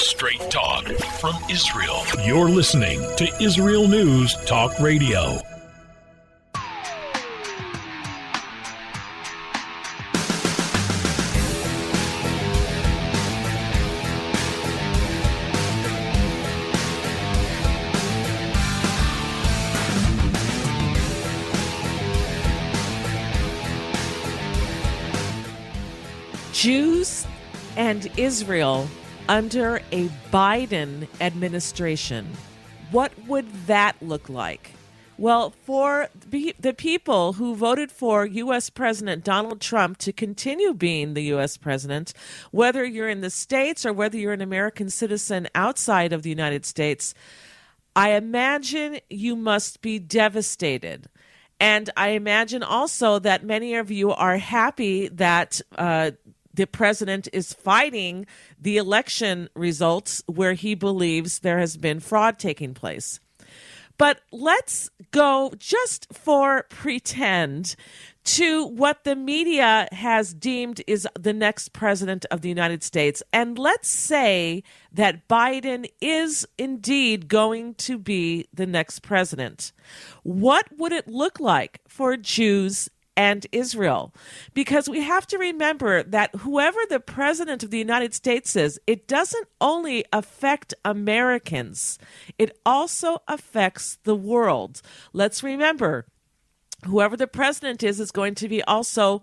Straight talk from Israel. You're listening to Israel News Talk Radio. Jews and Israel under a Biden administration. What would that look like? Well, for the people who voted for U.S. President Donald Trump to continue being the U.S. president, whether you're in the States or whether you're an American citizen outside of the United States, I imagine you must be devastated. And I imagine also that many of you are happy that the president is fighting the election results where he believes there has been fraud taking place. But let's go, just for pretend, to what the media has deemed is the next president of the United States. And let's say that Biden is indeed going to be the next president. What would it look like for Jews and Israel? Because we have to remember that whoever the president of the United States is, it doesn't only affect Americans, it also affects the world. Let's remember, whoever the president is going to be also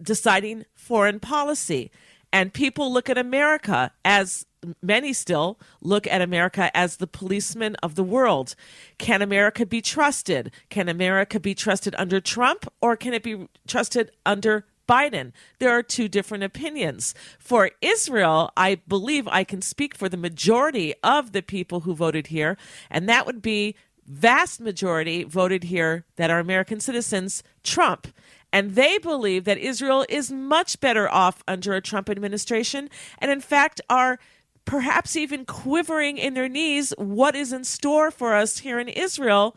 deciding foreign policy. And people look at America as many still look at America as the policeman of the world. Can America be trusted? Can America be trusted under Trump, or can it be trusted under Biden? There are two different opinions. For Israel, I believe I can speak for the majority of the people who voted here, and that would be vast majority voted here that are American citizens, Trump. And they believe that Israel is much better off under a Trump administration, and in fact are perhaps even quivering in their knees what is in store for us here in Israel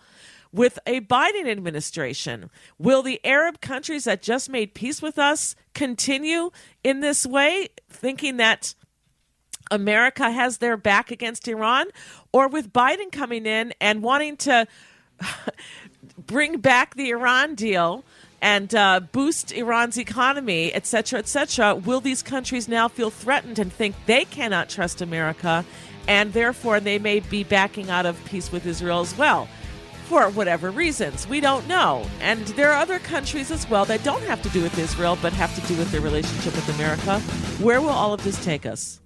with a Biden administration. Will the Arab countries that just made peace with us continue in this way, thinking that America has their back against Iran? Or with Biden coming in and wanting to bring back the Iran deal and boost Iran's economy, et cetera, will these countries now feel threatened and think they cannot trust America, and therefore they may be backing out of peace with Israel as well? For whatever reasons, we don't know. And there are other countries as well that don't have to do with Israel, but have to do with their relationship with America. Where will all of this take us?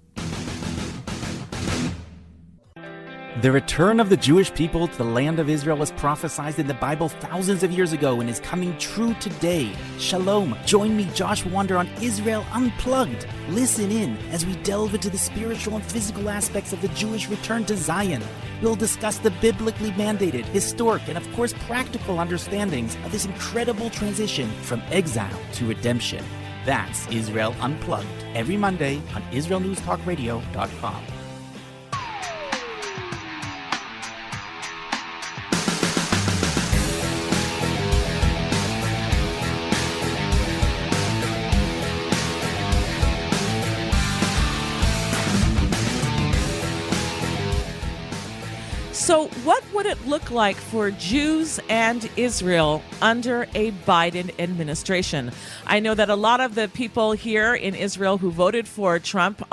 The return of the Jewish people to the land of Israel was prophesied in the Bible thousands of years ago and is coming true today. Shalom. Join me, Josh Wander, on Israel Unplugged. Listen in as we delve into the spiritual and physical aspects of the Jewish return to Zion. We'll discuss the biblically mandated, historic, and of course practical understandings of this incredible transition from exile to redemption. That's Israel Unplugged, every Monday on IsraelNewsTalkRadio.com. So what would it look like for Jews and Israel under a Biden administration? I know that a lot of the people here in Israel who voted for Trump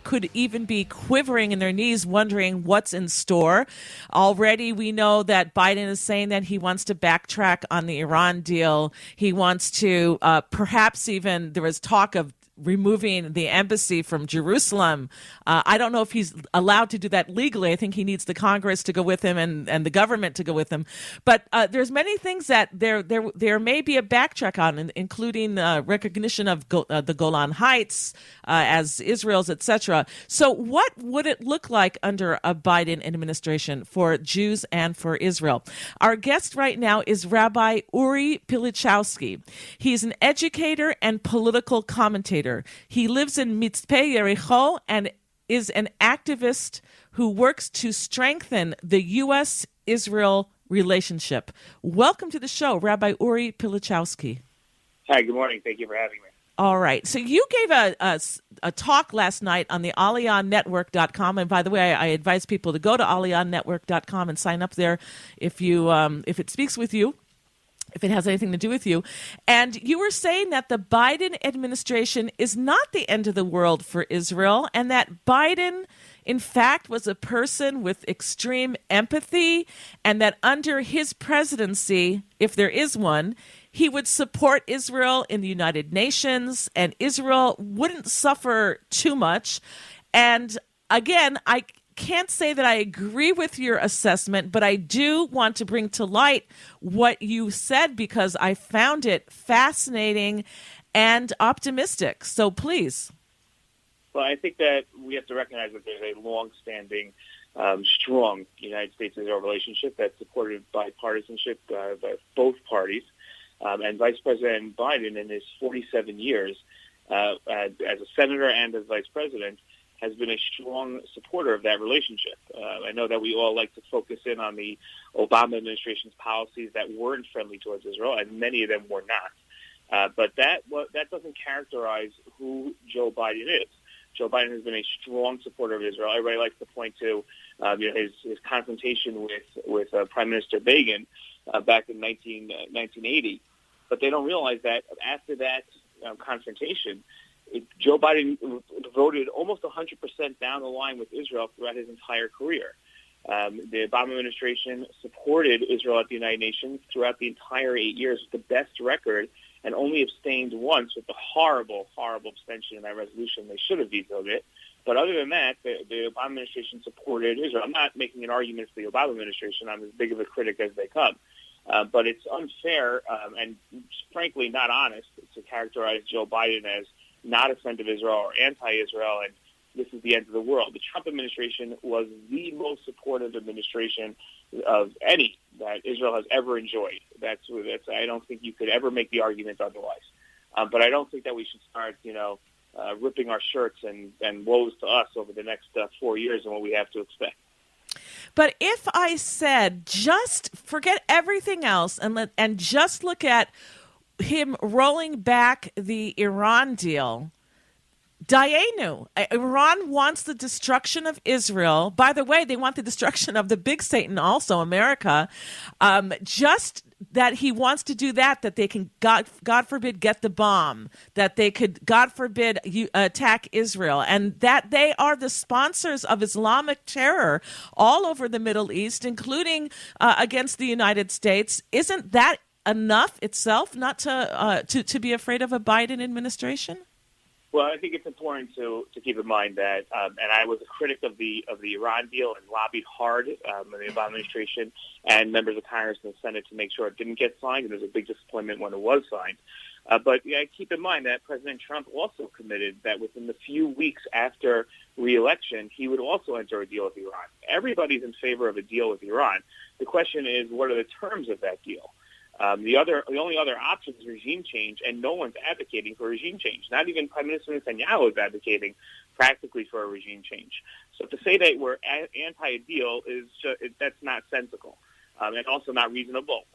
could even be quivering in their knees, wondering what's in store. Already we know that Biden is saying that he wants to backtrack on the Iran deal. He wants to perhaps even, there was talk of removing the embassy from Jerusalem. I don't know if he's allowed to do that legally. I think he needs the Congress to go with him and the government to go with him. But there's many things that there may be a backtrack on, including recognition of the Golan Heights as Israel's, etc. So what would it look like under a Biden administration for Jews and for Israel? Our guest right now is Rabbi Uri Pilichowski. He's an educator and political commentator. He lives in Mitzpe Yericho and is an activist who works to strengthen the U.S.-Israel relationship. Welcome to the show, Rabbi Uri Pilichowski. Hi, good morning. Thank you for having me. All right. So you gave a talk last night on the AliyahNetwork.com. And by the way, I advise people to go to AliyahNetwork.com and sign up there if it speaks with you, if it has anything to do with you. And you were saying that the Biden administration is not the end of the world for Israel, and that Biden, in fact, was a person with extreme empathy, and that under his presidency, if there is one, he would support Israel in the United Nations, and Israel wouldn't suffer too much. And again, I can't say that I agree with your assessment, but I do want to bring to light what you said because I found it fascinating and optimistic. So please. Well, I think that we have to recognize that there's a long-standing, strong United States-Israel relationship that's supported by partisanship by both parties. And Vice President Biden, in his 47 years as a senator and as vice president, has been a strong supporter of that relationship. I know that we all like to focus in on the Obama administration's policies that weren't friendly towards Israel, and many of them were not. But that doesn't characterize who Joe Biden is. Joe Biden has been a strong supporter of Israel. Everybody likes to point to his confrontation with Prime Minister Begin back in 1980. But they don't realize that after that confrontation, Joe Biden voted almost 100% down the line with Israel throughout his entire career. The Obama administration supported Israel at the United Nations throughout the entire 8 years with the best record, and only abstained once with the horrible, horrible abstention in that resolution. They should have vetoed it. But other than that, the Obama administration supported Israel. I'm not making an argument for the Obama administration. I'm as big of a critic as they come. But it's unfair and frankly not honest to characterize Joe Biden as not a friend of Israel or anti-Israel, and this is the end of the world. The Trump administration was the most supportive administration of any that Israel has ever enjoyed. That's I don't think you could ever make the argument otherwise. But I don't think that we should start, ripping our shirts and woes to us over the next 4 years and what we have to expect. But if I said just forget everything else and just look at him rolling back the Iran deal, Dayenu, Iran wants the destruction of Israel. By the way, they want the destruction of the big Satan also, America. Just that he wants to do that they can, God forbid, get the bomb, that they could, God forbid, attack Israel, and that they are the sponsors of Islamic terror all over the Middle East, including against the United States. Isn't that enough itself not to be afraid of a Biden administration? Well, I think it's important to keep in mind that, and I was a critic of the Iran deal and lobbied hard in the Obama administration and members of Congress and the Senate to make sure it didn't get signed, and there was a big disappointment when it was signed. But keep in mind that President Trump also committed that within the few weeks after re-election, he would also enter a deal with Iran. Everybody's in favor of a deal with Iran. The question is, what are the terms of that deal? The only other option is regime change, and no one's advocating for regime change. Not even Prime Minister Netanyahu is advocating practically for a regime change. So to say that we're anti a deal that's not sensical and also not reasonable.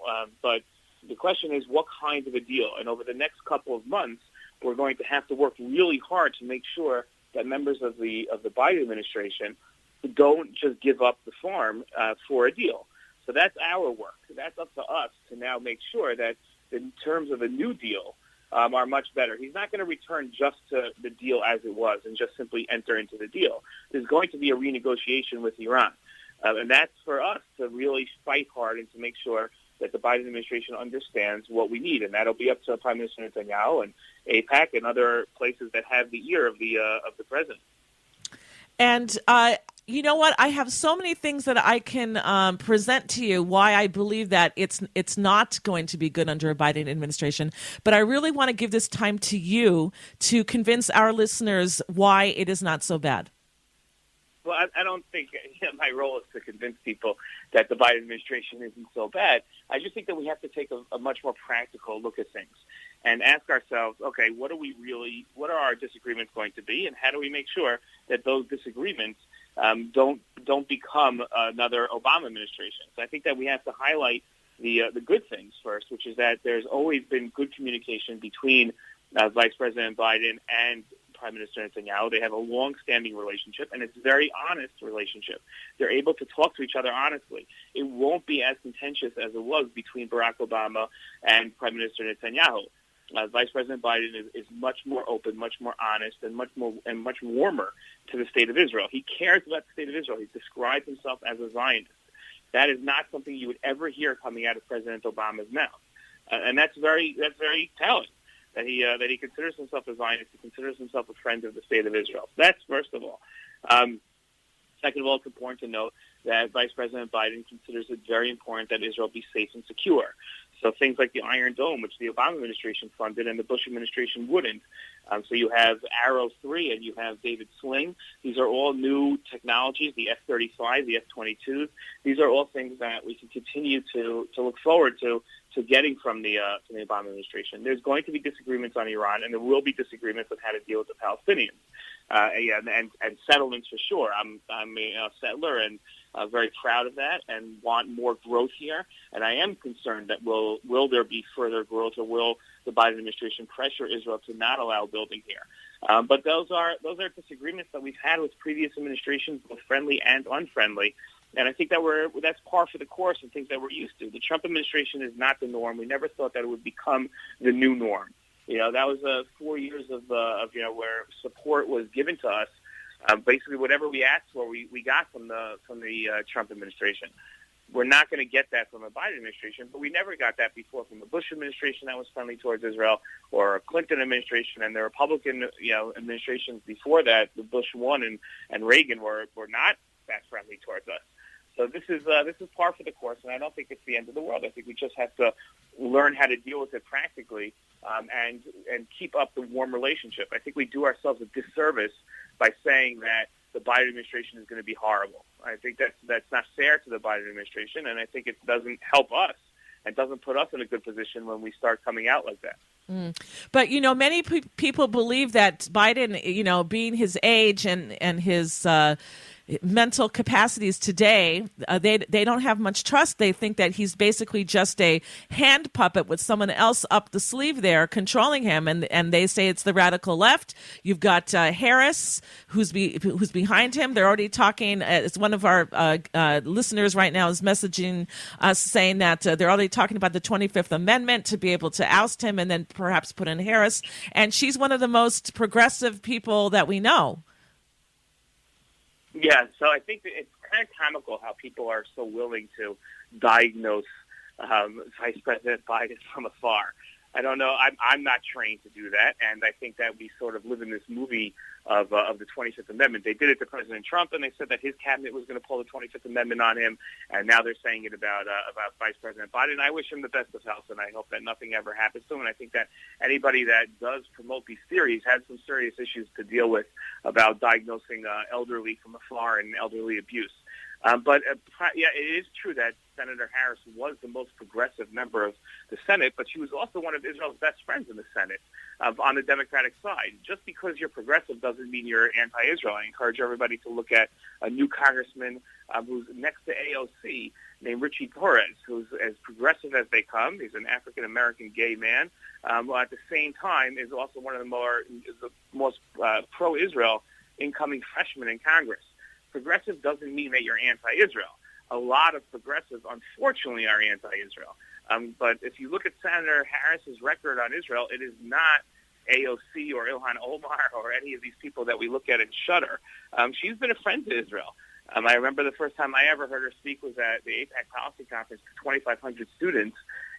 But the question is, what kind of a deal? And over the next couple of months, we're going to have to work really hard to make sure that members of the Biden administration don't just give up the farm for a deal. So that's our work. That's up to us to now make sure that the terms of a new deal are much better. He's not going to return just to the deal as it was and just simply enter into the deal. There's going to be a renegotiation with Iran. And that's for us to really fight hard and to make sure that the Biden administration understands what we need. And that'll be up to Prime Minister Netanyahu and AIPAC and other places that have the ear of the president. And you know what? I have so many things that I can present to you why I believe that it's not going to be good under a Biden administration. But I really want to give this time to you to convince our listeners why it is not so bad. Well, I don't think my role is to convince people that the Biden administration isn't so bad. I just think that we have to take a much more practical look at things and ask ourselves, okay, what are our disagreements going to be, and how do we make sure that those disagreements don't become another Obama administration? So I think that we have to highlight the good things first, which is that there's always been good communication between Vice President Biden and Prime Minister Netanyahu. They have a long-standing relationship, and it's a very honest relationship. They're able to talk to each other honestly. It won't be as contentious as it was between Barack Obama and Prime Minister Netanyahu. Vice President Biden is much more open, much more honest, and much warmer to the state of Israel. He cares about the state of Israel. He describes himself as a Zionist. That is not something you would ever hear coming out of President Obama's mouth, and that's very telling. That he considers himself a Zionist, he considers himself a friend of the state of Israel. That's first of all. Second of all, it's important to note that Vice President Biden considers it very important that Israel be safe and secure. So things like the Iron Dome, which the Obama administration funded and the Bush administration wouldn't. So you have Arrow 3 and you have David Sling. These are all new technologies, the F-35, the F-22s. These are all things that we can continue to look forward to getting from the Obama administration. There's going to be disagreements on Iran, and there will be disagreements on how to deal with the Palestinians. And settlements for sure. I'm a settler and very proud of that and want more growth here. And I am concerned that will there be further growth, or will the Biden administration pressure Israel to not allow building here? But those are disagreements that we've had with previous administrations, both friendly and unfriendly. And I think that's par for the course and things that we're used to. The Trump administration is not the norm. We never thought that it would become the new norm. That was 4 years of where support was given to us. Basically, whatever we asked for, we got from the Trump administration. We're not going to get that from a Biden administration, but we never got that before from the Bush administration that was friendly towards Israel, or a Clinton administration, and the Republican administrations before that, the Bush 1 and Reagan were not that friendly towards us. So this is par for the course, and I don't think it's the end of the world. I think we just have to learn how to deal with it practically, and keep up the warm relationship. I think we do ourselves a disservice by saying that the Biden administration is going to be horrible. I think that's not fair to the Biden administration, and I think it doesn't help us and doesn't put us in a good position when we start coming out like that. But, many people believe that Biden, being his age and his mental capacities today, they don't have much trust. They think that he's basically just a hand puppet with someone else up the sleeve there controlling him, and they say it's the radical left. You've got Harris, who's behind him. They're already talking. It's one of our listeners right now is messaging us saying that they're already talking about the 25th Amendment to be able to oust him and then perhaps put in Harris. And she's one of the most progressive people that we know. Yeah, so I think that it's kind of comical how people are so willing to diagnose Vice President Biden from afar. I don't know. I'm not trained to do that, and I think that we sort of live in this movie of the 25th Amendment. They did it to President Trump, and they said that his cabinet was going to pull the 25th Amendment on him, and now they're saying it about Vice President Biden. I wish him the best of health, and I hope that nothing ever happens to him. And I think that anybody that does promote these theories has some serious issues to deal with about diagnosing elderly from afar and elderly abuse. But it is true that Senator Harris was the most progressive member of the Senate, but she was also one of Israel's best friends in the Senate on the Democratic side. Just because you're progressive doesn't mean you're anti-Israel. I encourage everybody to look at a new congressman who's next to AOC named Richie Torres, who's as progressive as they come. He's an African-American gay man. At the same time, is also one of the most pro-Israel incoming freshmen in Congress. Progressive doesn't mean that you're anti-Israel. A lot of progressives, unfortunately, are anti-Israel. But if you look at Senator Harris's record on Israel, it is not AOC or Ilhan Omar or any of these people that we look at and shudder. She's been a friend to Israel. I remember the first time I ever heard her speak was at the AIPAC Policy Conference to 2,500 students,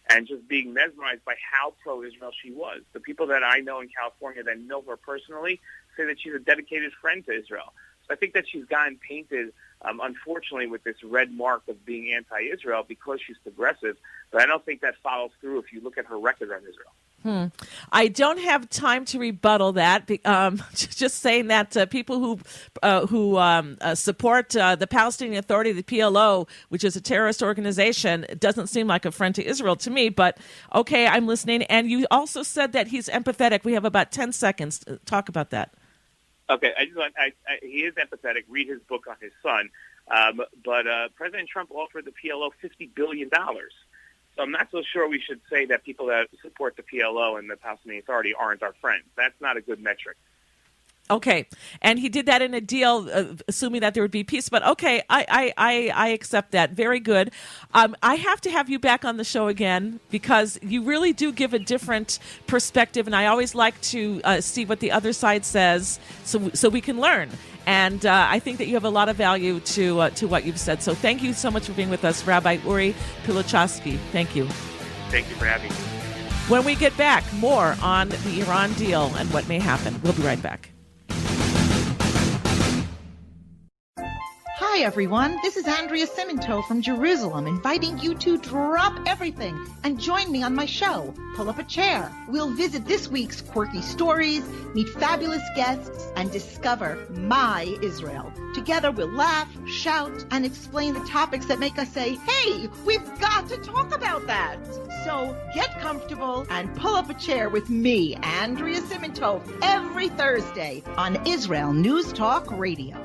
and just being mesmerized by how pro-Israel she was. The people that I know in California that know her personally say that she's a dedicated friend to Israel. I think that she's gotten painted, unfortunately, with this red mark of being anti-Israel because she's progressive. But I don't think that follows through if you look at her record on Israel. I don't have time to rebuttal that. Just saying that people who support the Palestinian Authority, the PLO, which is a terrorist organization, doesn't seem like a friend to Israel to me. But okay, I'm listening. And you also said that he's empathetic. We have about 10 seconds. Talk about that. Okay, he is empathetic. Read his book on his son. But President Trump offered the PLO $50 billion. So I'm not so sure we should say that people that support the PLO and the Palestinian Authority aren't our friends. That's not a good metric. Okay, and he did that in a deal, assuming that there would be peace. But okay, I accept that. Very good. I have to have you back on the show again because you really do give a different perspective, and I always like to see what the other side says, so we can learn. And I think that you have a lot of value to what you've said. So thank you so much for being with us, Rabbi Uri Pilichowski. Thank you. Thank you for having me. When we get back, more on the Iran deal and what may happen. We'll be right back. Hi, everyone. This is Andrea Siminto from Jerusalem, inviting you to drop everything and join me on my show, Pull Up a Chair. We'll visit this week's quirky stories, meet fabulous guests, and discover my Israel. Together, we'll laugh, shout, and explain the topics that make us say, hey, we've got to talk about that. So get comfortable and pull up a chair with me, Andrea Siminto, every Thursday on Israel News Talk Radio.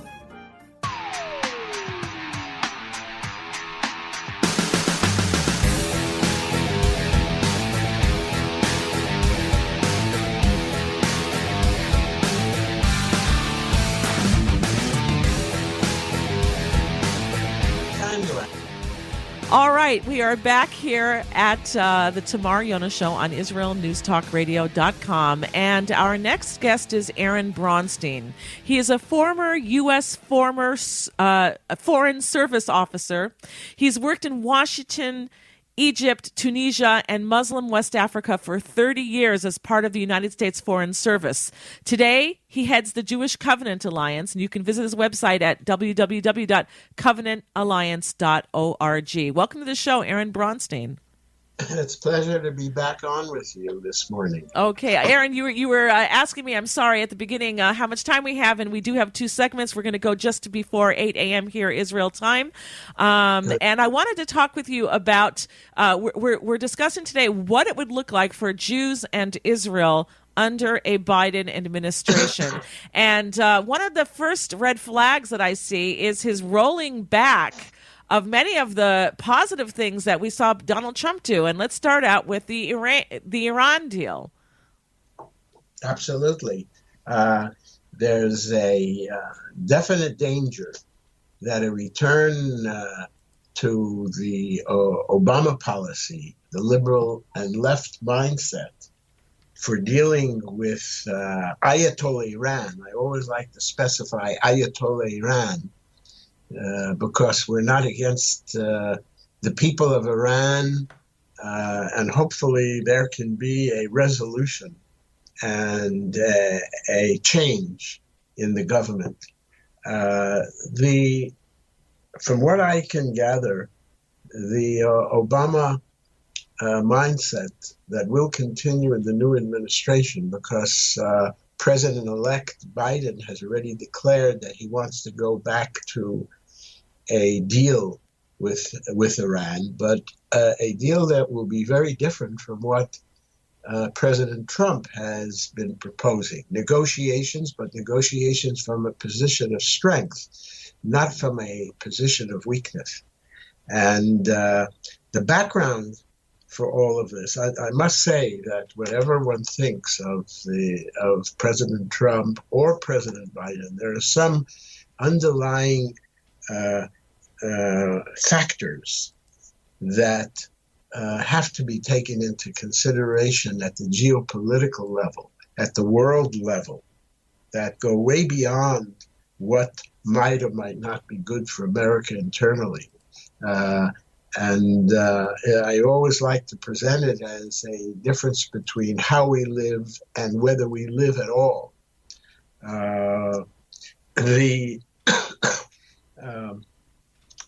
All right, we are back here at the Tamar Yonah Show on IsraelNewsTalkRadio.com, and our next guest is Aaron Braunstein. He is a former U.S. Foreign Service officer. He's worked in Washington, Egypt, Tunisia, and Muslim West Africa for 30 years as part of the United States Foreign Service. Today, he heads the Jewish Covenant Alliance, and you can visit his website at www.covenantalliance.org. Welcome to the show, Aaron Braunstein. It's a pleasure to be back on with you this morning. Okay, Aaron, you were asking me, I'm sorry, at the beginning how much time we have, and we do have two segments. We're going to go just before 8 a.m. here, Israel time. And I wanted to talk with you about, we're discussing today what it would look like for Jews and Israel under a Biden administration. And one of the first red flags that I see is his rolling back of many of the positive things that we saw Donald Trump do. And let's start out with the Iran deal. Absolutely. There's a definite danger that a return to the Obama policy, the liberal and left mindset for dealing with Ayatollah Iran. I always like to specify Ayatollah Iran, because we're not against the people of Iran, and hopefully there can be a resolution and a change in the government. From what I can gather, the Obama mindset that will continue in the new administration, because President-elect Biden has already declared that he wants to go back to a deal with Iran, but a deal that will be very different from what President Trump has been proposing. Negotiations, but negotiations from a position of strength, not from a position of weakness. And the background for all of this, I must say that whatever one thinks of President Trump or President Biden, there are some underlying factors that have to be taken into consideration at the geopolitical level, at the world level, that go way beyond what might or might not be good for America internally. And I always like to present it as a difference between how we live and whether we live at all.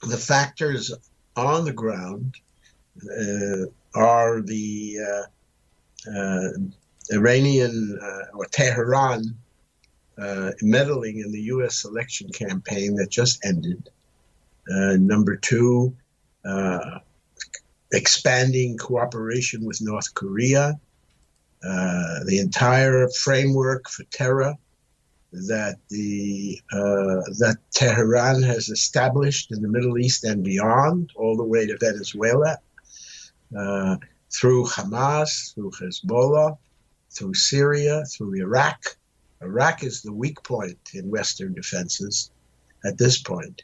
The factors on the ground are the Iranian or Tehran meddling in the U.S. election campaign that just ended. Number two, expanding cooperation with North Korea, the entire framework for terror that that Tehran has established in the Middle East and beyond, all the way to Venezuela. through Hamas, through Hezbollah, through Syria, through Iraq. Iraq is the weak point in Western defenses at this point.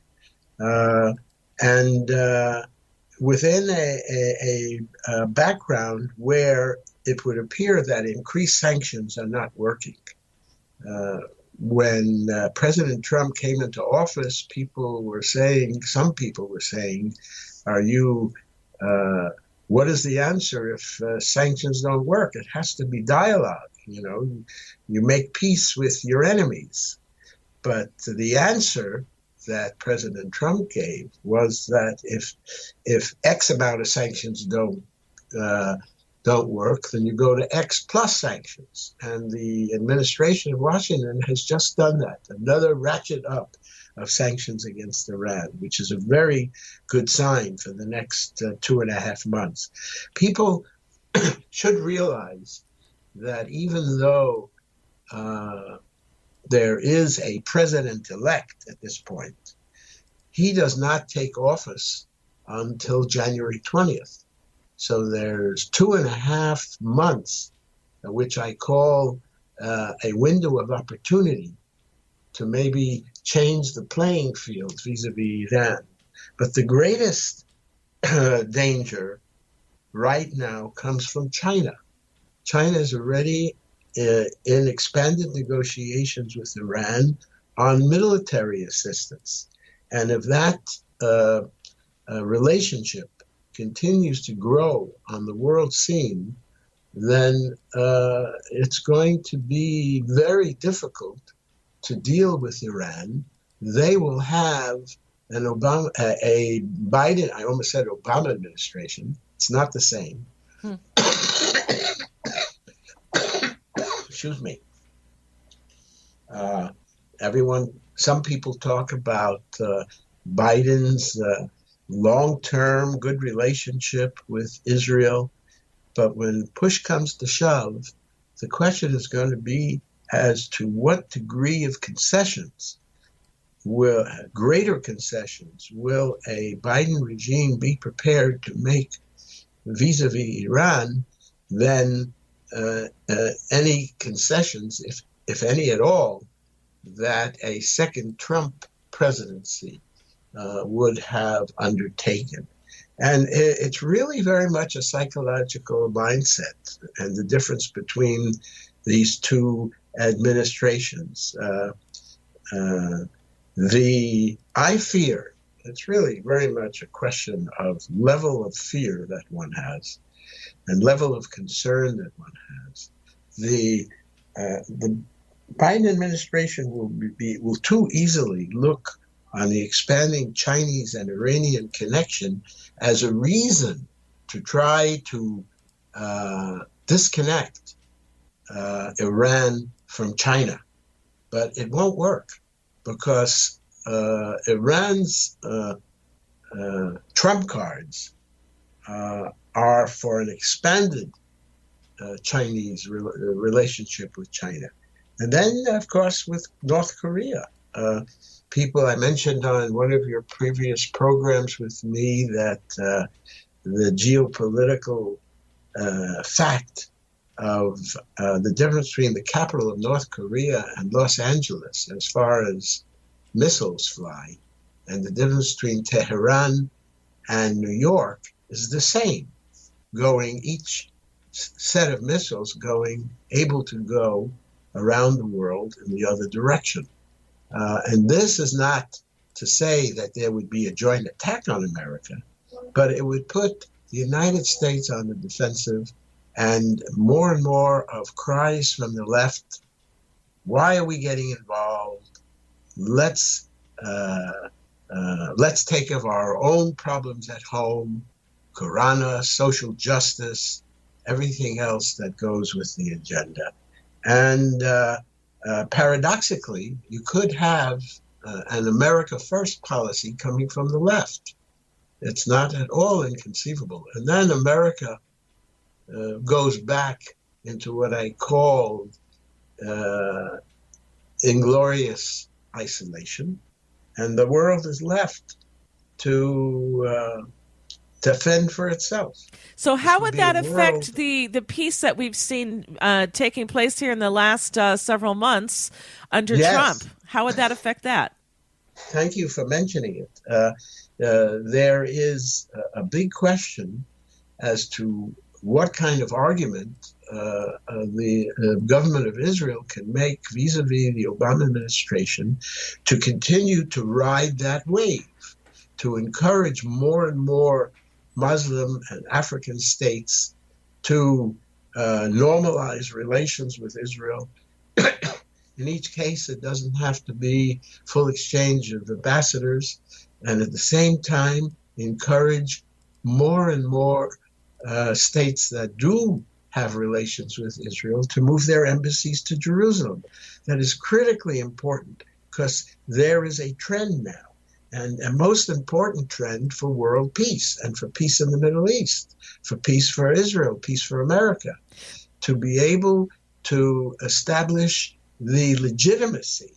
And within a background where it would appear that increased sanctions are not working. When President Trump came into office, some people were saying, what is the answer if sanctions don't work? It has to be dialogue. You make peace with your enemies. But the answer that President Trump gave was that if X amount of sanctions don't work, then you go to X plus sanctions. And the administration of Washington has just done that, another ratchet up of sanctions against Iran, which is a very good sign for the next 2.5 months. People should realize that even though there is a president-elect at this point, he does not take office until January 20th. So there's 2.5 months, which I call a window of opportunity to maybe change the playing field vis-a-vis Iran. But the greatest danger right now comes from China. China is already in expanded negotiations with Iran on military assistance. And if that relationship continues to grow on the world scene, then it's going to be very difficult to deal with Iran. They will have a Biden, I almost said Obama administration. It's not the same. Excuse me. Some people talk about Biden's long-term good relationship with Israel, but when push comes to shove, the question is going to be as to what degree of greater concessions will a Biden regime be prepared to make vis-a-vis Iran than any concessions, if any at all, that a second Trump presidency would have undertaken. And it's really very much a psychological mindset and the difference between these two administrations. I fear, it's really very much a question of level of fear that one has and level of concern that one has. The Biden administration will too easily look on the expanding Chinese and Iranian connection as a reason to try to disconnect Iran from China. But it won't work because Iran's trump cards are for an expanded Chinese relationship with China. And then, of course, with North Korea. People, I mentioned on one of your previous programs with me that the geopolitical fact of the difference between the capital of North Korea and Los Angeles as far as missiles fly, and the difference between Tehran and New York is the same. Each set of missiles able to go around the world in the other direction. And this is not to say that there would be a joint attack on America, but it would put the United States on the defensive, and more of cries from the left, why are we getting involved? Let's take care of our own problems at home, Qur'ana, social justice, everything else that goes with the agenda. And paradoxically, you could have an America First policy coming from the left. It's not at all inconceivable. And then America goes back into what I called inglorious isolation, and the world is left to to fend for itself. So how would that a world- affect the peace that we've seen taking place here in the last several months under Yes. Trump? How would that affect that? Thank you for mentioning it. There is a big question as to what kind of argument the government of Israel can make vis-a-vis the Obama administration to continue to ride that wave, to encourage more and more Muslim and African states to normalize relations with Israel. In each case, it doesn't have to be full exchange of ambassadors, and at the same time, encourage more and more states that do have relations with Israel to move their embassies to Jerusalem. That is critically important because there is a trend now, and a most important trend for world peace and for peace in the Middle East, for peace for Israel, peace for America, to be able to establish the legitimacy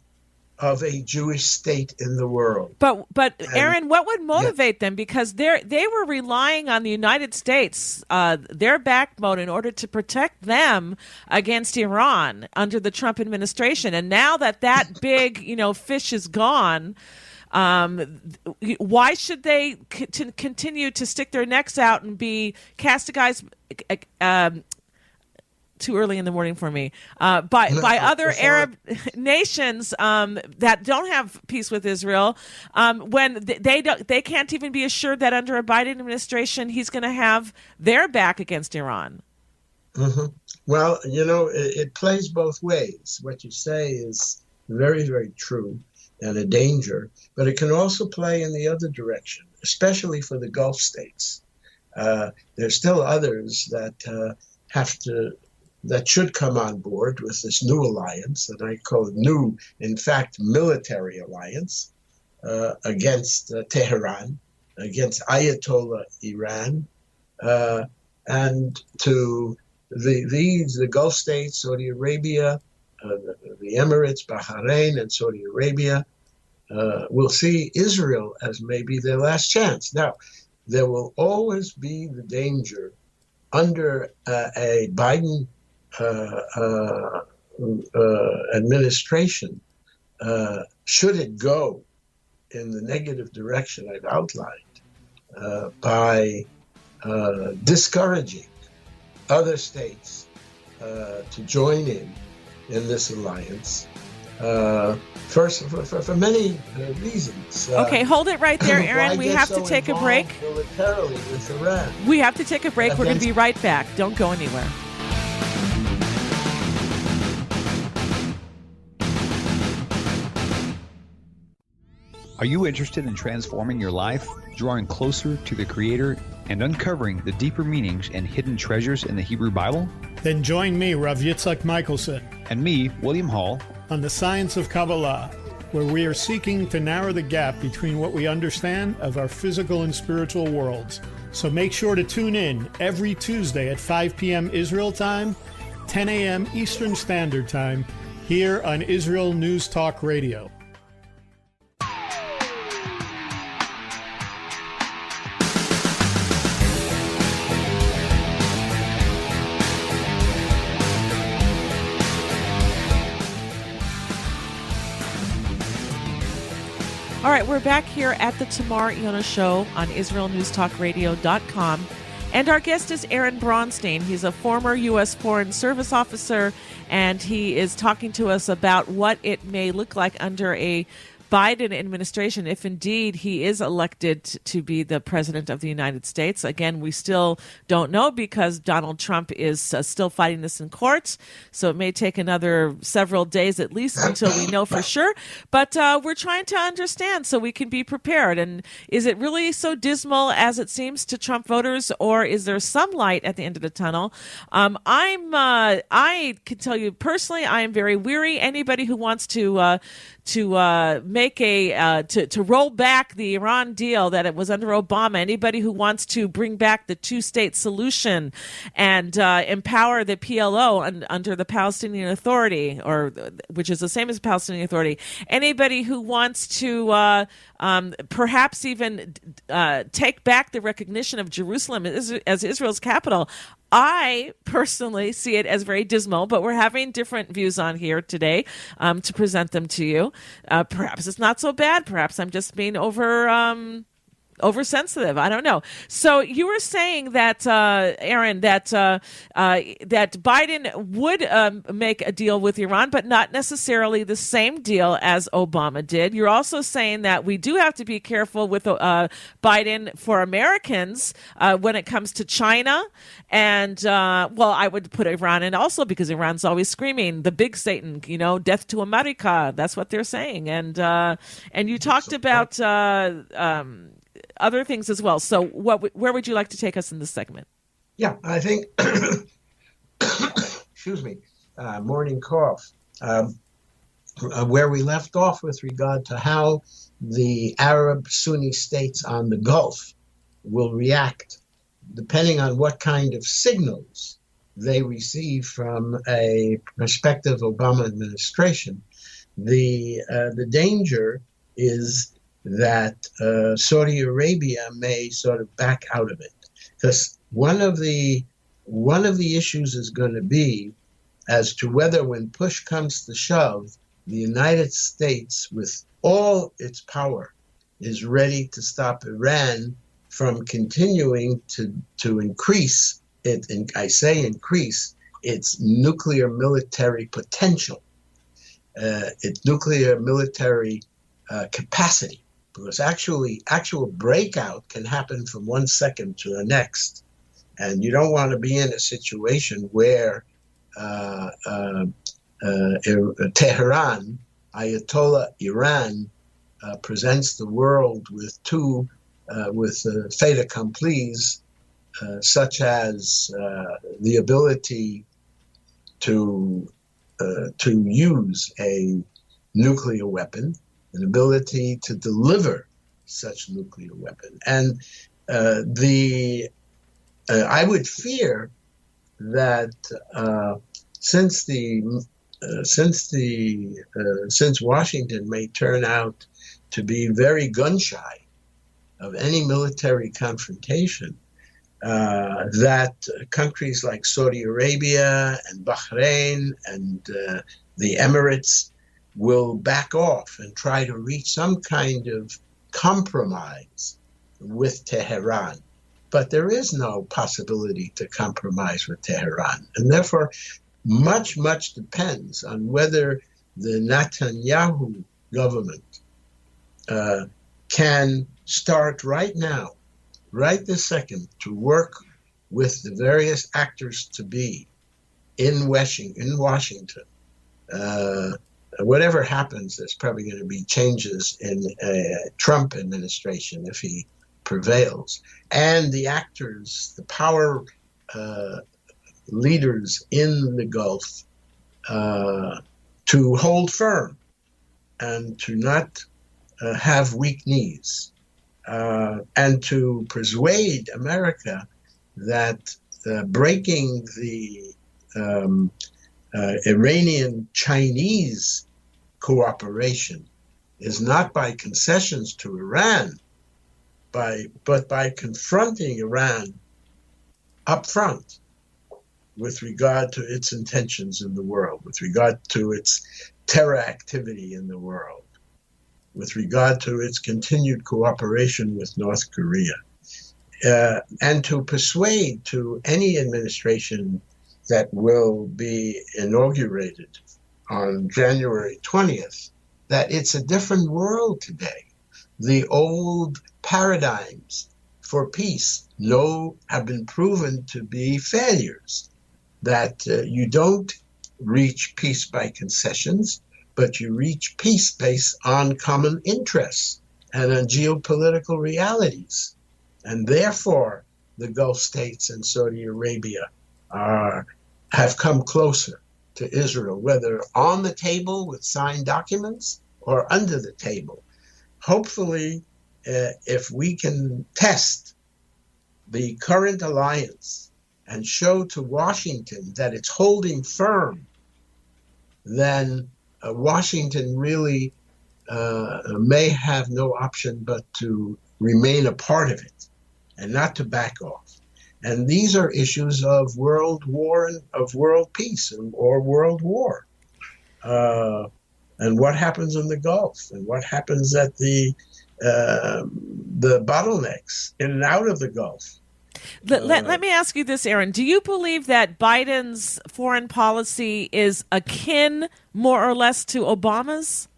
of a Jewish state in the world. But Aaron, what would motivate them? Because they were relying on the United States, their backbone, in order to protect them against Iran under the Trump administration. And now that big, fish is gone, why should they continue to stick their necks out and be castigized? Too early in the morning for me. By other Arab nations that don't have peace with Israel, when they can't even be assured that under a Biden administration he's going to have their back against Iran. Mm-hmm. Well, it plays both ways. What you say is very, very true and a danger, but it can also play in the other direction, especially for the Gulf states. There's still others that should come on board with this new alliance that I call new, in fact, military alliance against Tehran, against Ayatollah Iran, and to the Gulf states, Saudi Arabia, the Emirates, Bahrain, and Saudi Arabia, will see Israel as maybe their last chance. Now, there will always be the danger under a Biden administration, should it go in the negative direction I've outlined, by discouraging other states to join in this alliance, first for many reasons. Okay, hold it right there, Aaron. We have to take a break. Militarily with Iran. We have to take a break. We're going to be right back. Don't go anywhere. Are you interested in transforming your life, drawing closer to the Creator, and uncovering the deeper meanings and hidden treasures in the Hebrew Bible? Then join me, Rav Yitzhak Michelson, And me, William Hall, on the Science of Kabbalah, where we are seeking to narrow the gap between what we understand of our physical and spiritual worlds. So make sure to tune in every Tuesday at 5 p.m. Israel time, 10 a.m. Eastern Standard Time, here on Israel News Talk Radio. All right, we're back here at the Tamar Yonah Show on IsraelNewsTalkRadio.com. And our guest is Aaron Braunstein. He's a former U.S. Foreign Service officer, and he is talking to us about what it may look like under a Biden administration, if indeed he is elected to be the president of the United States. Again, we still don't know because Donald Trump is still fighting this in courts. So it may take another several days at least until we know for sure. But we're trying to understand so we can be prepared. And is it really so dismal as it seems to Trump voters, or is there some light at the end of the tunnel? I can tell you personally, I am very weary. Anybody who wants to make to roll back the Iran deal that it was under Obama. Anybody who wants to bring back the two-state solution and empower the PLO under the Palestinian Authority, or which is the same as Palestinian Authority. Anybody who wants to perhaps even take back the recognition of Jerusalem as Israel's capital. I personally see it as very dismal, but we're having different views on here today to present them to you. Perhaps it's not so bad. Perhaps I'm just being oversensitive. I don't know. So you were saying that, Aaron, that Biden would make a deal with Iran, but not necessarily the same deal as Obama did. You're also saying that we do have to be careful with Biden for Americans when it comes to China. And, I would put Iran in also because Iran's always screaming, the big Satan, death to America. That's what they're saying. And you talked about other things as well. So where would you like to take us in this segment? Yeah, I think, excuse me, morning cough, where we left off with regard to how the Arab Sunni states on the Gulf will react depending on what kind of signals they receive from a prospective Obama administration. The danger is that Saudi Arabia may sort of back out of it, because one of the issues is going to be as to whether, when push comes to shove, the United States, with all its power, is ready to stop Iran from continuing to increase it. And I say increase its nuclear military potential, its nuclear military capacity. Because actual breakout can happen from 1 second to the next. And you don't want to be in a situation where Tehran, Ayatollah Iran, presents the world with fait accomplis, such as the ability to use a nuclear weapon, an ability to deliver such nuclear weapon. And I would fear that since Washington may turn out to be very gun shy of any military confrontation, that countries like Saudi Arabia and Bahrain and the Emirates will back off and try to reach some kind of compromise with Tehran. But there is no possibility to compromise with Tehran. And therefore, much depends on whether the Netanyahu government can start right now, right this second, to work with the various actors to be in Washington. Whatever happens, there's probably going to be changes in a Trump administration if he prevails. And the actors, the power leaders in the Gulf, to hold firm and to not have weak knees, and to persuade America that breaking the Iranian-Chinese cooperation is not by concessions to Iran, but by confronting Iran up front with regard to its intentions in the world, with regard to its terror activity in the world, with regard to its continued cooperation with North Korea, and to persuade to any administration that will be inaugurated on January 20th that it's a different world today. The old paradigms for peace have been proven to be failures, that you don't reach peace by concessions, but you reach peace based on common interests and on geopolitical realities. And therefore, the Gulf states and Saudi Arabia have come closer to Israel, whether on the table with signed documents or under the table. Hopefully, if we can test the current alliance and show to Washington that it's holding firm, then Washington really may have no option but to remain a part of it and not to back off. And these are issues of world war and of world peace or world war. And what happens in the Gulf and what happens at the bottlenecks in and out of the Gulf. Let me ask you this, Aaron. Do you believe that Biden's foreign policy is akin, more or less, to Obama's?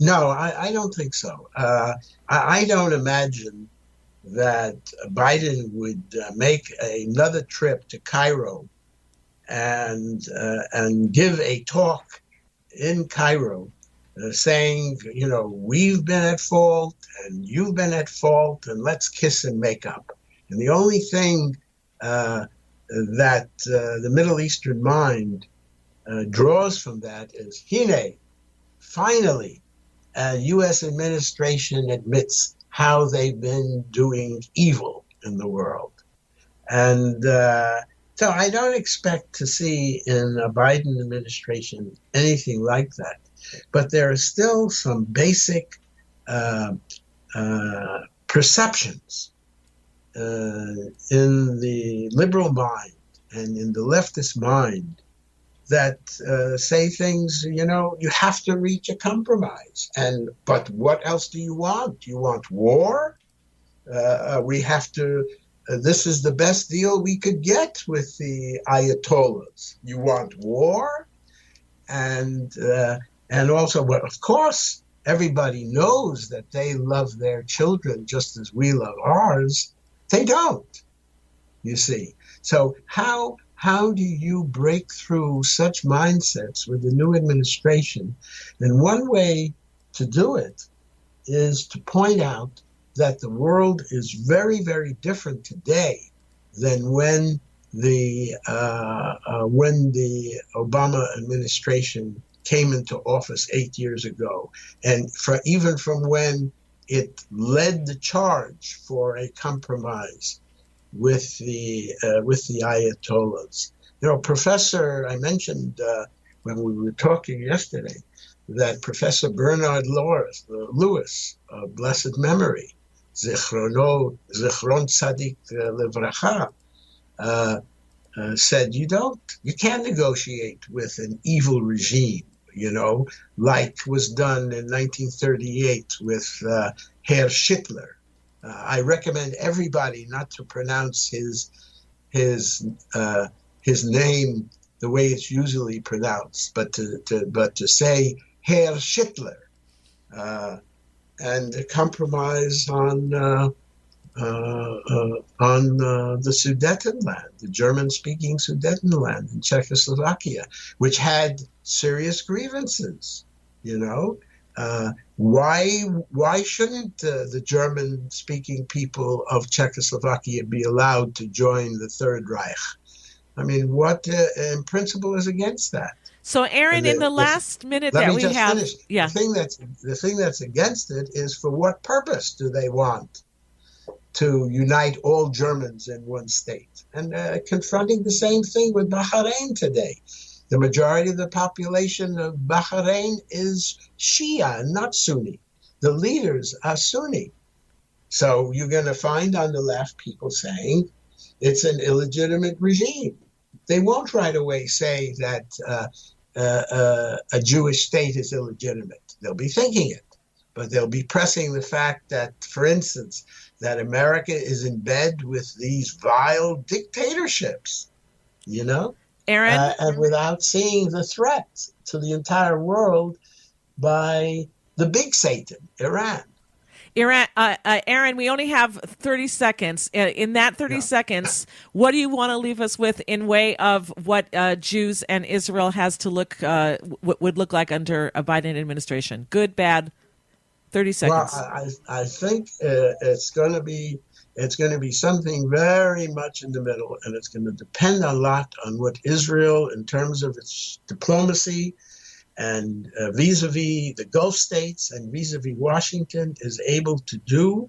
No, I don't think so. I don't imagine that Biden would make another trip to Cairo and give a talk in Cairo saying, we've been at fault and you've been at fault and let's kiss and make up. And the only thing that the Middle Eastern mind draws from that is, Hine, finally, U.S. administration admits how they've been doing evil in the world. And so I don't expect to see in a Biden administration anything like that. But there are still some basic perceptions in the liberal mind and in the leftist mind that say things, you have to reach a compromise. But what else do you want? Do you want war? We have to, this is the best deal we could get with the Ayatollahs. You want war? And also, well, of course, everybody knows that they love their children just as we love ours. They don't, you see. So how do you break through such mindsets with the new administration? And one way to do it is to point out that the world is very, very different today than when the Obama administration came into office 8 years ago, and even from when it led the charge for a compromise with the Ayatollahs. Professor, I mentioned when we were talking yesterday that Professor Bernard Lewis, of blessed memory, Zichron Tzadik Levracha, said you can't negotiate with an evil regime, like was done in 1938 with Herr Schittler. I recommend everybody not to pronounce his name the way it's usually pronounced, but to say Herr Schittler, and compromise on the Sudetenland, the German-speaking Sudetenland in Czechoslovakia, which had serious grievances. Why shouldn't the German-speaking people of Czechoslovakia be allowed to join the Third Reich? I mean, what in principle is against that? So, Aaron, in the last minute that we have, finish. Yeah, the thing that's against it is, for what purpose do they want to unite all Germans in one state? And confronting the same thing with Bahrain today. The majority of the population of Bahrain is Shia, not Sunni. The leaders are Sunni. So you're going to find on the left people saying it's an illegitimate regime. They won't right away say that a Jewish state is illegitimate. They'll be thinking it, but they'll be pressing the fact that, for instance, that America is in bed with these vile dictatorships, Aaron? And without seeing the threat to the entire world by the big Satan, Iran. Aaron, we only have 30 seconds. In that 30 seconds, what do you want to leave us with in way of what Jews and Israel has to would look like under a Biden administration? Good, bad, 30 seconds. Well, I think it's going to be something very much in the middle, and it's going to depend a lot on what Israel, in terms of its diplomacy and vis-a-vis the Gulf states and vis-a-vis Washington is able to do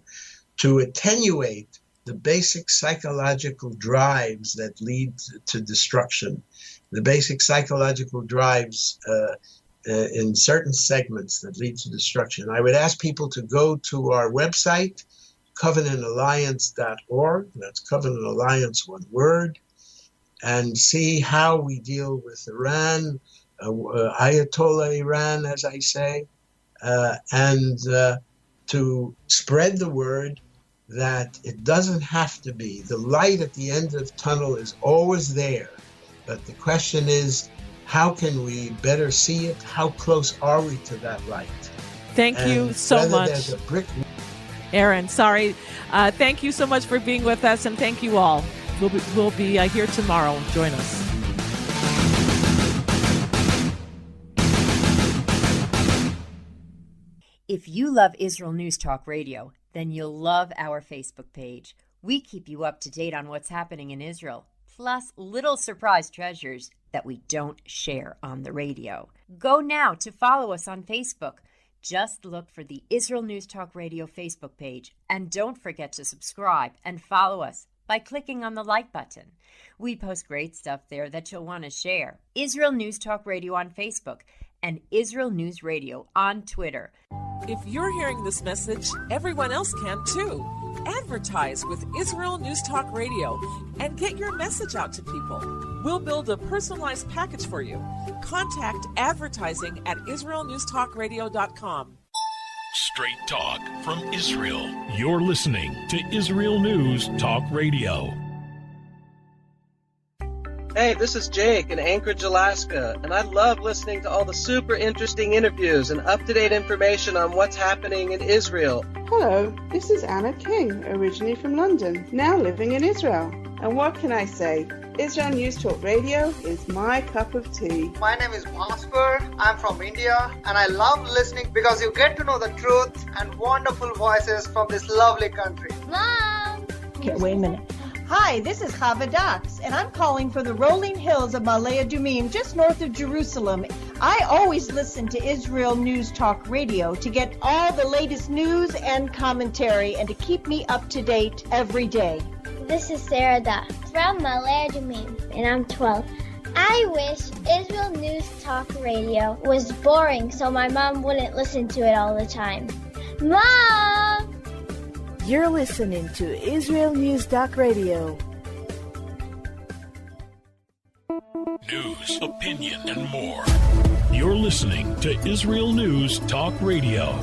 to attenuate the basic psychological drives that lead to destruction, the basic psychological drives in certain segments that lead to destruction. I would ask people to go to our website, covenantalliance.org, that's Covenant Alliance, one word, and see how we deal with Iran, Ayatollah Iran, as I say, and to spread the word that it doesn't have to be. The light at the end of the tunnel is always there, but the question is, how can we better see it? How close are we to that light? Thank you so much. There's a brick... Aaron, sorry. Thank you so much for being with us, and thank you all. We'll be here tomorrow. Join us. If you love Israel News Talk Radio, then you'll love our Facebook page. We keep you up to date on what's happening in Israel, plus little surprise treasures that we don't share on the radio. Go now to follow us on Facebook. Just look for the Israel News Talk Radio Facebook page, and don't forget to subscribe and follow us by clicking on the like button. We post great stuff there that you'll want to share. Israel News Talk Radio on Facebook and Israel News Radio on Twitter. If you're hearing this message, everyone else can too. Advertise with Israel News Talk Radio and get your message out to people. We'll build a personalized package for you. Contact advertising at israelnewstalkradio.com. Straight talk from Israel. You're listening to Israel News Talk Radio. Hey, this is Jake in Anchorage, Alaska, and I love listening to all the super interesting interviews and up-to-date information on what's happening in Israel. Hello, this is Anna King, originally from London, now living in Israel. And what can I say? Israel News Talk Radio is my cup of tea. My name is Bhaskar. I'm from India, and I love listening because you get to know the truth and wonderful voices from this lovely country. Mom! Okay, wait a minute. Hi, this is Chava Dax, and I'm calling for the rolling hills of Ma'ale Adumim, just north of Jerusalem. I always listen to Israel News Talk Radio to get all the latest news and commentary and to keep me up to date every day. This is Sarah Dax from Ma'ale Adumim, and I'm 12. I wish Israel News Talk Radio was boring so my mom wouldn't listen to it all the time. Mom! You're listening to Israel News Talk Radio. News, opinion, and more. You're listening to Israel News Talk Radio.